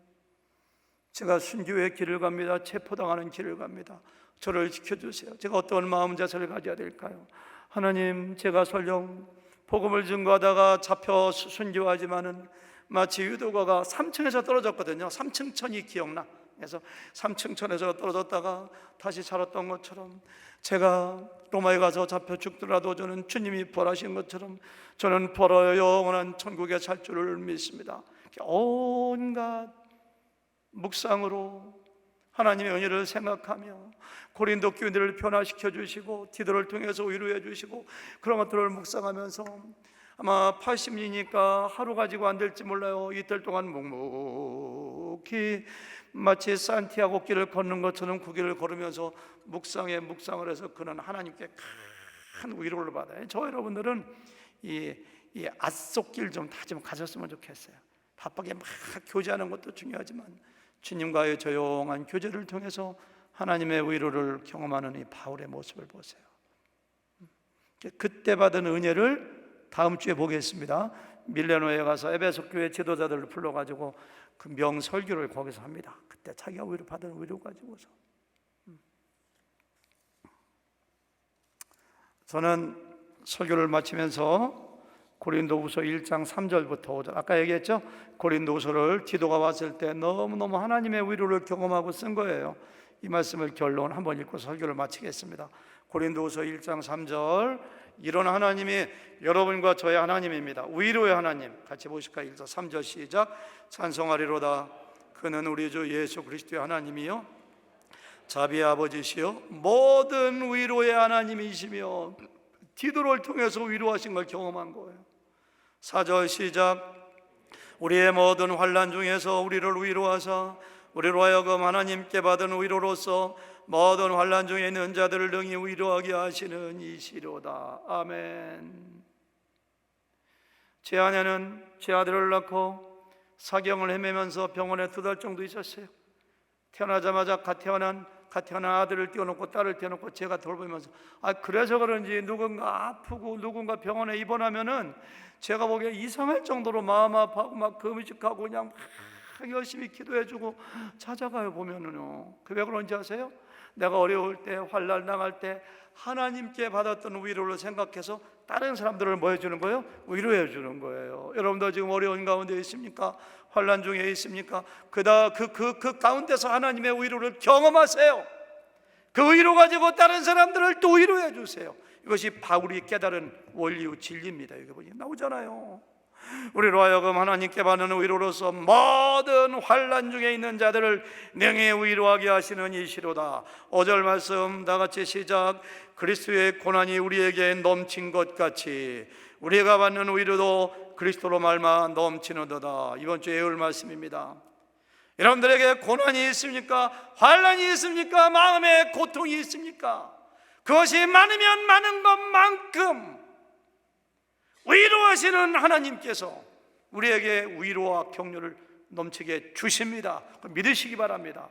제가 순교의 길을 갑니다. 체포당하는 길을 갑니다. 저를 지켜주세요. 제가 어떤 마음 자세를 가져야 될까요? 하나님, 제가 설령 복음을 증거하다가 잡혀 순교하지만은 마치 유도가가 3층에서 떨어졌거든요. 3층 천이 기억나. 그래서 3층 천에서 떨어졌다가 다시 살았던 것처럼, 제가 로마에 가서 잡혀 죽더라도 저는 주님이 벌하신 것처럼 저는 벌어 영원한 천국에 살 줄을 믿습니다. 온갖 묵상으로 하나님의 은혜를 생각하며 고린도 교인들을 변화시켜 주시고 디도를 통해서 위로해 주시고 그런 것들을 묵상하면서 아마 80년이니까 하루 가지고 안 될지 몰라요. 이틀 동안 묵묵히 마치 산티아고 길을 걷는 것처럼 그 길을 걸으면서 묵상을 해서 그는 하나님께 큰 위로를 받아요. 저 여러분들은 이 앗속길 좀 다 좀 가졌으면 좋겠어요. 바쁘게 막 교제하는 것도 중요하지만 주님과의 조용한 교제를 통해서 하나님의 위로를 경험하는 이 바울의 모습을 보세요. 그때 받은 은혜를 다음 주에 보겠습니다. 밀레노에 가서 에베소 교회 지도자들을 불러가지고 그 명설교를 거기서 합니다. 그때 자기가 위로 받은 위로 가지고서. 저는 설교를 마치면서 고린도후서 1장 3절부터 5절, 아까 얘기했죠? 고린도후서를 디도가 왔을 때 너무너무 하나님의 위로를 경험하고 쓴 거예요. 이 말씀을 결론 한번 읽고 설교를 마치겠습니다. 고린도후서 1장 3절, 이런 하나님이 여러분과 저의 하나님입니다. 위로의 하나님. 같이 보실까요? 1절 3절 시작. 찬송하리로다. 그는 우리 주 예수 그리스도의 하나님이요 자비의 아버지시요 모든 위로의 하나님이시며 디도를 통해서 위로하신 걸 경험한 거예요. 4절 시작. 우리의 모든 환난 중에서 우리를 위로하사 우리로 하여금 하나님께 받은 위로로서 모든 환난 중에 있는 자들을 능히 위로하게 하시는 이시로다. 아멘. 제 아내는 제 아들을 낳고 사경을 헤매면서 병원에 2달 정도 있었어요. 태어나자마자 갓 태어난 아들을 띄워놓고 딸을 띄워놓고 제가 돌보면서 그래서 그런지 누군가 아프고 누군가 병원에 입원하면은 제가 보기에 이상할 정도로 마음 아파하고 막 금식하고 그냥 막 열심히 기도해주고 찾아가요. 보면은요. 왜 그런지 아세요? 내가 어려울 때, 환난 당할 때 하나님께 받았던 위로를 생각해서 다른 사람들을 뭐 해주는 거예요? 위로해 주는 거예요. 여러분도 지금 어려운 가운데 있습니까? 환난 중에 있습니까? 그 가운데서 하나님의 위로를 경험하세요. 그 위로 가지고 다른 사람들을 또 위로해 주세요. 이것이 바울이 깨달은 원리의 진리입니다. 여기 보니 나오잖아요. 우리로 하여금 하나님께 받는 위로로서 모든 환난 중에 있는 자들을 능히 위로하게 하시는 이시로다. 5절 말씀 다 같이 시작. 그리스도의 고난이 우리에게 넘친 것 같이 우리가 받는 위로도 그리스도로 말미암아 넘치는도다. 이번 주에 외울 말씀입니다. 여러분들에게 고난이 있습니까? 환난이 있습니까? 마음에 고통이 있습니까? 그것이 많으면 많은 것만큼 위로하시는 하나님께서 우리에게 위로와 격려를 넘치게 주십니다. 믿으시기 바랍니다.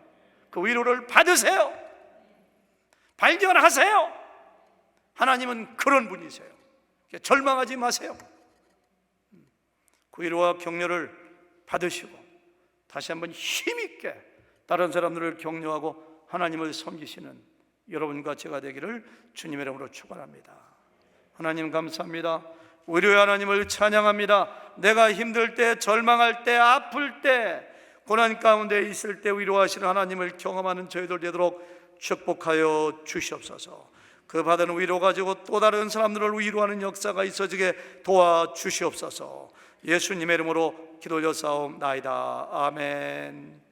그 위로를 받으세요. 발견하세요. 하나님은 그런 분이세요. 절망하지 마세요. 그 위로와 격려를 받으시고 다시 한번 힘있게 다른 사람들을 격려하고 하나님을 섬기시는 여러분과 제가 되기를 주님의 이름으로 축원합니다. 하나님 감사합니다. 위로의 하나님을 찬양합니다. 내가 힘들 때, 절망할 때, 아플 때, 고난 가운데 있을 때 위로하시는 하나님을 경험하는 저희들 되도록 축복하여 주시옵소서. 그 받은 위로 가지고 또 다른 사람들을 위로하는 역사가 있어지게 도와주시옵소서. 예수님의 이름으로 기도 올려 싸움나이다. 아멘.